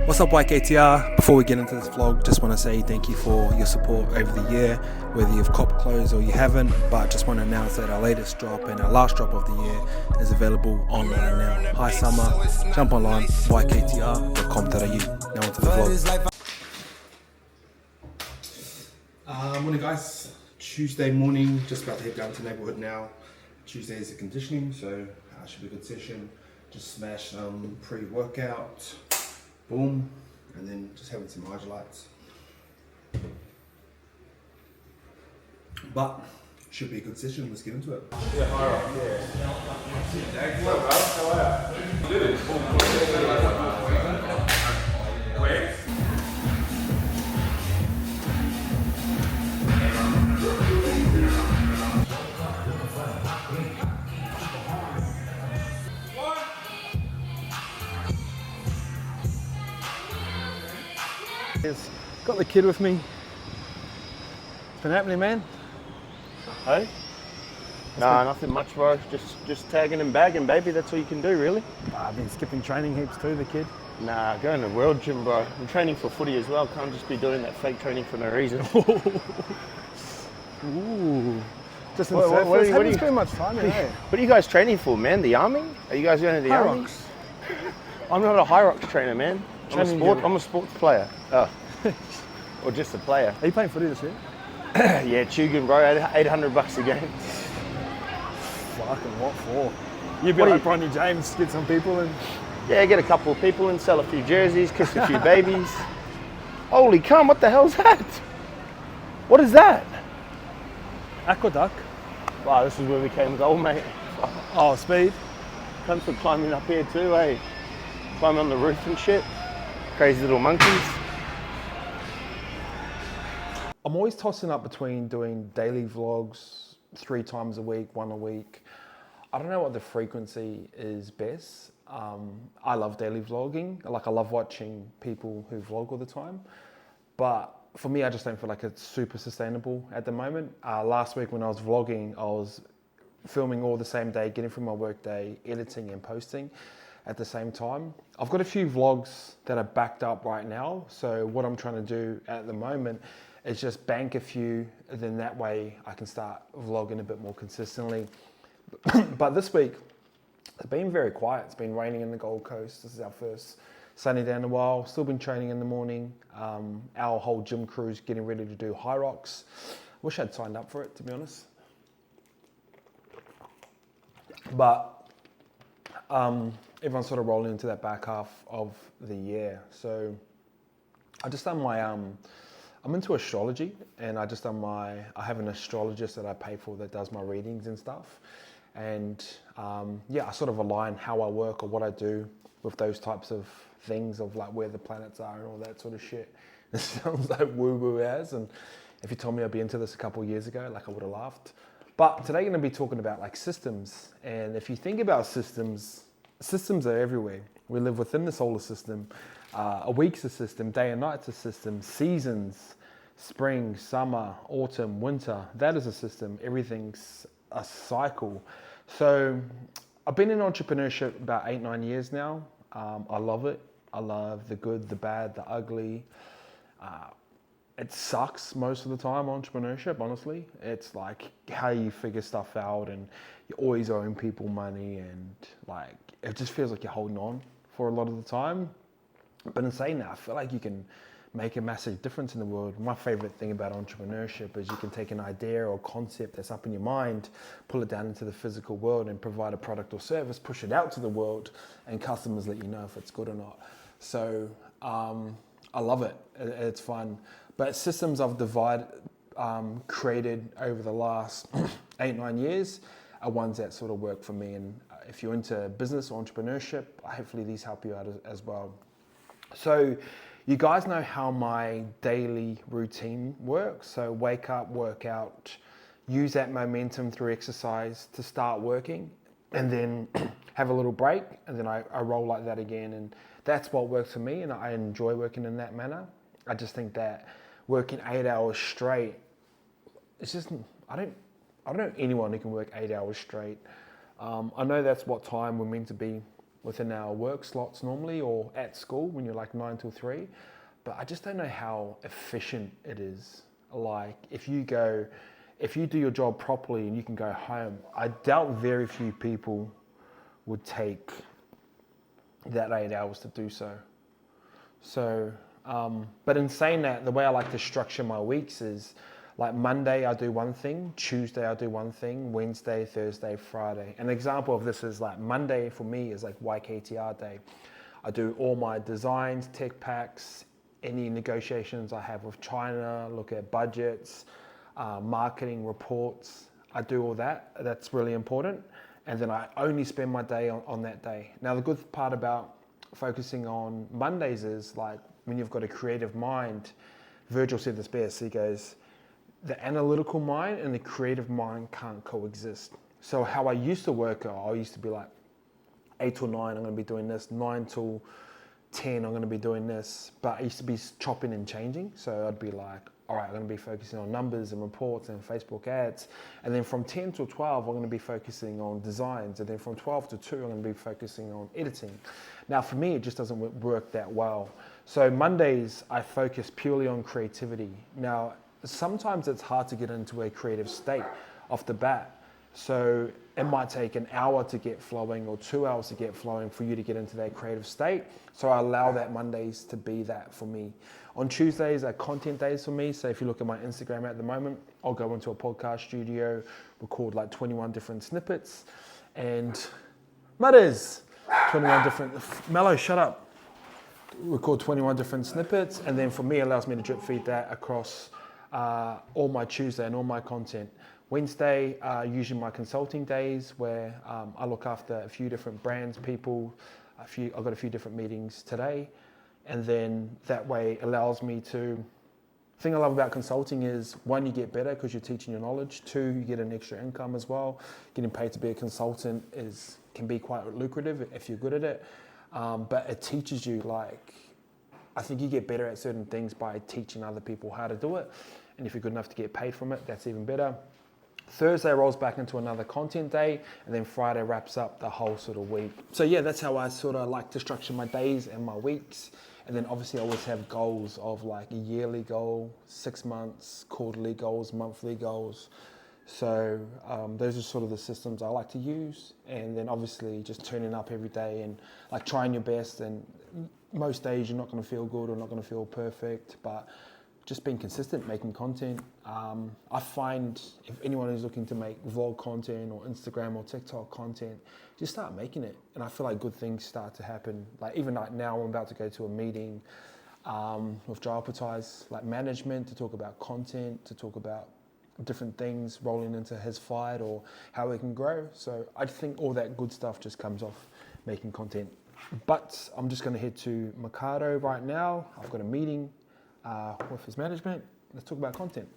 What's up, YKTR? Before we get into this vlog, just want to say thank you for your support over the year, whether you've copped clothes or you haven't, but just want to announce that our latest drop and our last drop of the year is available online now. Hi summer, jump online, yktr.com.au. Now onto the vlog. Morning guys, Tuesday morning, just about to head down to the neighbourhood now. Tuesday is a conditioning, so should be a good session. Just smash some pre-workout. Boom, and then just having some hydrolytes. But should be a good session. Let's get into it. Yeah, all right. Yeah. How are you? Got the kid with me. What's been happening, man? Hey? Nah, nothing much, bro. Just tagging and bagging, baby. That's all you can do, really. I've been skipping training heaps too, the kid. Nah, going to World Gym, bro. I'm training for footy as well. Can't just be doing that fake training for no reason. Ooh. Just haven't spent much time in it. What are you guys training for, man? The army? Are you guys going to the army? I'm not a high rocks trainer, man. I'm a sports player. Oh. Or just a player. Are you playing footy this year? Yeah, Tugan, bro. $800 a game. Fucking what for? You'd be like Bronny James, get some people and... Yeah, get a couple of people and sell a few jerseys, kiss a few babies. Holy cum, what the hell's that? What is that? Aqueduct. Wow, this is where we came gold, mate. Oh, speed. Comes for climbing up here too, eh? Climbing on the roof and shit. Crazy little monkeys. I'm always tossing up between doing daily vlogs 3 times a week, 1 a week. I don't know what the frequency is best. I love daily vlogging. I love watching people who vlog all the time. But for me, I just don't feel like it's super sustainable at the moment. Last week when I was vlogging, I was filming all the same day, getting through my work day, editing and posting at the same time. I've got a few vlogs that are backed up right now. So what I'm trying to do at the moment is just bank a few, and then that way I can start vlogging a bit more consistently. But this week, it's been very quiet. It's been raining in the Gold Coast. This is our first sunny day in a while. Still been training in the morning. Our whole gym crew's getting ready to do high rocks. Wish I'd signed up for it, to be honest. But everyone's sort of rolling into that back half of the year. So I just done my... I'm into astrology, and I have an astrologist that I pay for that does my readings and stuff. And yeah, I sort of align how I work or what I do with those types of things of like where the planets are and all that sort of shit. It sounds like woo-woo as, and if you told me I'd be into this a couple of years ago, like I would have laughed. But today I'm going to be talking about like systems. And if you think about systems are everywhere. We live within the solar system. A week's a system, day and night's a system, seasons, spring, summer, autumn, winter, that is a system. Everything's a cycle. So I've been in entrepreneurship about 8-9 years now. I love it. I love the good, the bad, the ugly. It sucks most of the time, entrepreneurship, honestly. It's like how you figure stuff out, and you're always owing people money, and like it just feels like you're holding on for a lot of the time. But in saying that, I feel like you can make a massive difference in the world. My favorite thing about entrepreneurship is you can take an idea or concept that's up in your mind, pull it down into the physical world and provide a product or service, push it out to the world, and customers let you know if it's good or not. So I love it. It's fun. But systems I've created over the last 8-9 years are ones that sort of work for me. And if you're into business or entrepreneurship, hopefully these help you out as well. So you guys know how my daily routine works. So wake up, work out, use that momentum through exercise to start working, and then have a little break, and then I roll like that again. And that's what works for me, and I enjoy working in that manner. I just think that working 8 hours straight, it's just, I don't know anyone who can work 8 hours straight. I know that's what time we're meant to be within our work slots normally, or at school when you're like 9 till 3. But I just don't know how efficient it is. Like if you do your job properly and you can go home, I doubt very few people would take that 8 hours to do so. So, but in saying that, the way I like to structure my weeks is like Monday I do one thing, Tuesday I do one thing, Wednesday, Thursday, Friday. An example of this is like Monday for me is like YKTR day. I do all my designs, tech packs, any negotiations I have with China, look at budgets, marketing reports. I do all that. That's really important. And then I only spend my day on that day. Now, the good part about focusing on Mondays is like when you've got a creative mind, Virgil said this best. He goes, the analytical mind and the creative mind can't coexist. So how I used to work, I used to be like 8 till 9, I'm going to be doing this, 9 till 10, I'm going to be doing this. But I used to be chopping and changing. So I'd be like, all right, I'm going to be focusing on numbers and reports and Facebook ads. And then from 10 till 12, I'm going to be focusing on designs. And then from 12 to 2, I'm going to be focusing on editing. Now, for me, it just doesn't work that well. So Mondays, I focus purely on creativity. Now, sometimes it's hard to get into a creative state off the bat. So it might take an hour to get flowing or 2 hours to get flowing for you to get into that creative state. So I allow that Mondays to be that for me. On Tuesdays are content days for me. So if you look at my Instagram at the moment, I'll go into a podcast studio, record like 21 different snippets, and Mutters, 21 different, Mello, shut up. Record 21 different snippets, and then for me, it allows me to drip feed that across all my Tuesday and all my content. Wednesday, usually my consulting days where I look after a few different brands, people. I've got a few different meetings today, and then that way allows me to. The thing I love about consulting is, one, you get better because you're teaching your knowledge. 2, you get an extra income as well. Getting paid to be a consultant can be quite lucrative if you're good at it, but it teaches you, like, I think you get better at certain things by teaching other people how to do it, and if you're good enough to get paid from it, that's even better. Thursday rolls back into another content day, and then Friday wraps up the whole sort of week. So yeah, that's how I sort of like to structure my days and my weeks. And then obviously I always have goals of like a yearly goal, 6 months, quarterly goals, monthly goals. So those are sort of the systems I like to use. And then obviously just turning up every day and like trying your best. And most days you're not going to feel good or not going to feel perfect, but just being consistent, making content. I find if anyone is looking to make vlog content or Instagram or TikTok content, just start making it. And I feel like good things start to happen. Like even like now, I'm about to go to a meeting with Jayapatai's like management to talk about content, to talk about different things rolling into his fight or how we can grow. So I think all that good stuff just comes off making content. But I'm just going to head to Mikado right now. I've got a meeting with his management. Let's talk about content.